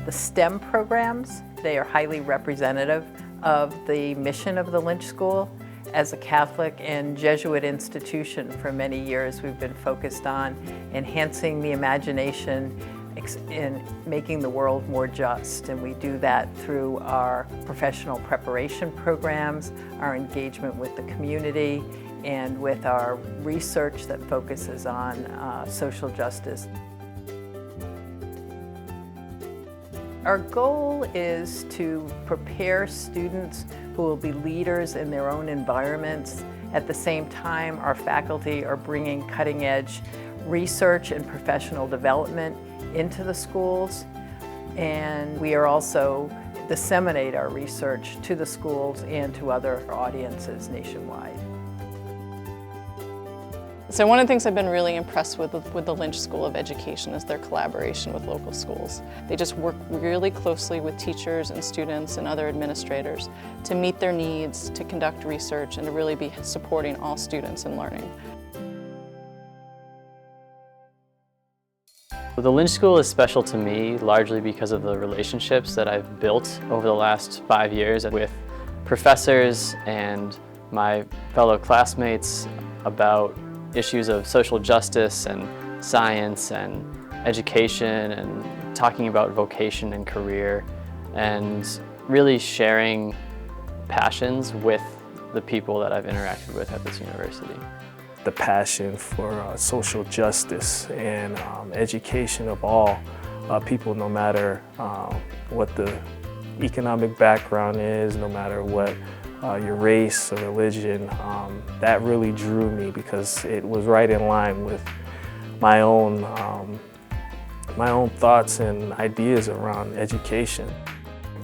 The STEM programs, they are highly representative of the mission of the Lynch School. As a Catholic and Jesuit institution for many years, we've been focused on enhancing the imagination in making the world more just, and we do that through our professional preparation programs, our engagement with the community, and with our research that focuses on social justice. Our goal is to prepare students who will be leaders in their own environments. At the same time, our faculty are bringing cutting-edge research and professional development into the schools, and we are also disseminate our research to the schools and to other audiences nationwide. So one of the things I've been really impressed with the Lynch School of Education is their collaboration with local schools. They just work really closely with teachers and students and other administrators to meet their needs, to conduct research, and to really be supporting all students in learning. The Lynch School is special to me largely because of the relationships that I've built over the last 5 years with professors and my fellow classmates about issues of social justice and science and education and talking about vocation and career and really sharing passions with the people that I've interacted with at this university. The passion for social justice and education of all people, no matter what the economic background is, no matter what your race or religion, that really drew me because it was right in line with my own thoughts and ideas around education.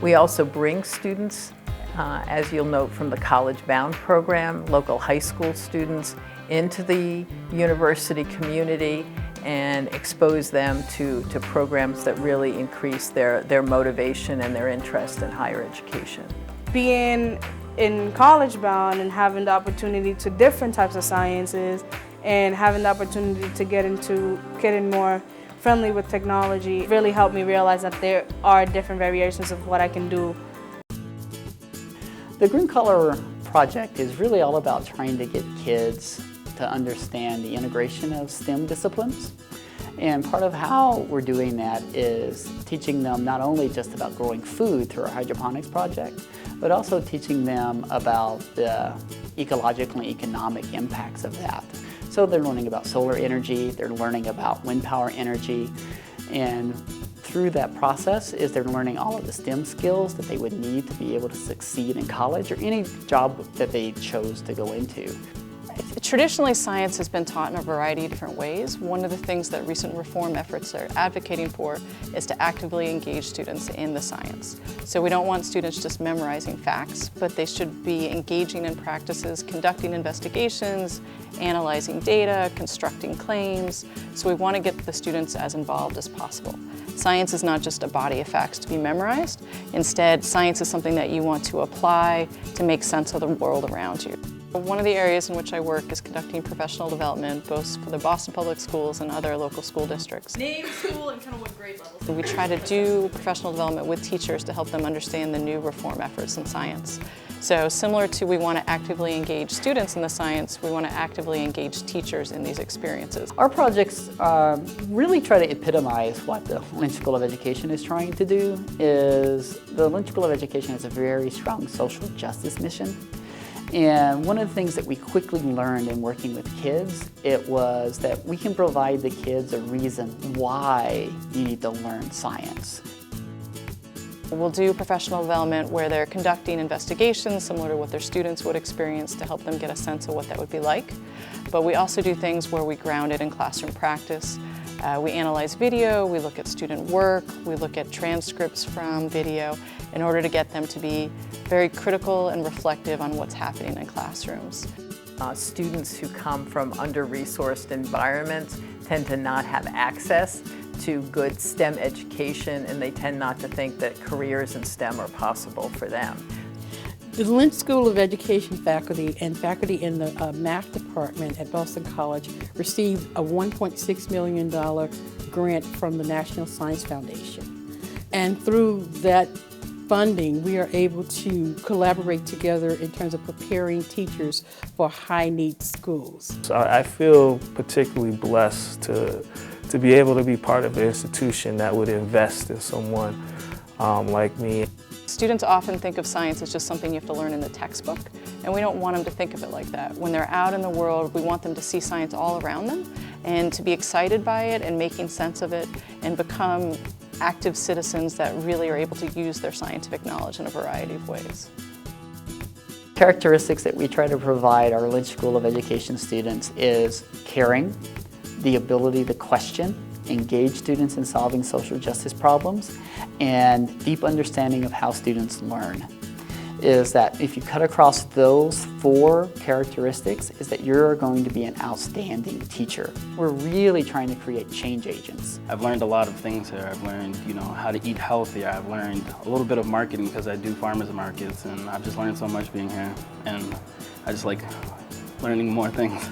We also bring students, as you'll note from the College Bound program, local high school students into the university community and expose them to programs that really increase their motivation and their interest in higher education. Being in College Bound and having the opportunity to different types of sciences and having the opportunity to getting more friendly with technology really helped me realize that there are different variations of what I can do. The Green Color project is really all about trying to get kids to understand the integration of STEM disciplines. And part of how we're doing that is teaching them not only just about growing food through our hydroponics project, but also teaching them about the ecological and economic impacts of that. So they're learning about solar energy, they're learning about wind power energy, and through that process is they're learning all of the STEM skills that they would need to be able to succeed in college or any job that they chose to go into. Traditionally, science has been taught in a variety of different ways. One of the things that recent reform efforts are advocating for is to actively engage students in the science. So we don't want students just memorizing facts, but they should be engaging in practices, conducting investigations, analyzing data, constructing claims. So we want to get the students as involved as possible. Science is not just a body of facts to be memorized. Instead, science is something that you want to apply to make sense of the world around you. One of the areas in which I work is conducting professional development, both for the Boston Public Schools and other local school districts. Name, school, and kind of what grade level? We try to do professional development with teachers to help them understand the new reform efforts in science. So similar to we want to actively engage students in the science, we want to actively engage teachers in these experiences. Our projects really try to epitomize what the Lynch School of Education is trying to do. The Lynch School of Education has a very strong social justice mission. And one of the things that we quickly learned in working with kids, it was that we can provide the kids a reason why you need to learn science. We'll do professional development where they're conducting investigations similar to what their students would experience to help them get a sense of what that would be like. But we also do things where we ground it in classroom practice. We analyze video, we look at student work, we look at transcripts from video in order to get them to be very critical and reflective on what's happening in classrooms. Students who come from under-resourced environments tend to not have access to good STEM education, and they tend not to think that careers in STEM are possible for them. The Lynch School of Education faculty and faculty in the math department at Boston College received a $1.6 million grant from the National Science Foundation And through that funding, we are able to collaborate together in terms of preparing teachers for high-need schools. So I feel particularly blessed to be able to be part of an institution that would invest in someone like me. Students often think of science as just something you have to learn in the textbook, and we don't want them to think of it like that. When they're out in the world, we want them to see science all around them and to be excited by it and making sense of it and become active citizens that really are able to use their scientific knowledge in a variety of ways. Characteristics that we try to provide our Lynch School of Education students is caring, the ability to question, engage students in solving social justice problems, and deep understanding of how students learn. Is that if you cut across those 4 characteristics, is that you're going to be an outstanding teacher. We're really trying to create change agents. I've learned a lot of things here. I've learned, how to eat healthier. I've learned a little bit of marketing because I do farmers markets, and I've just learned so much being here. And I just like learning more things.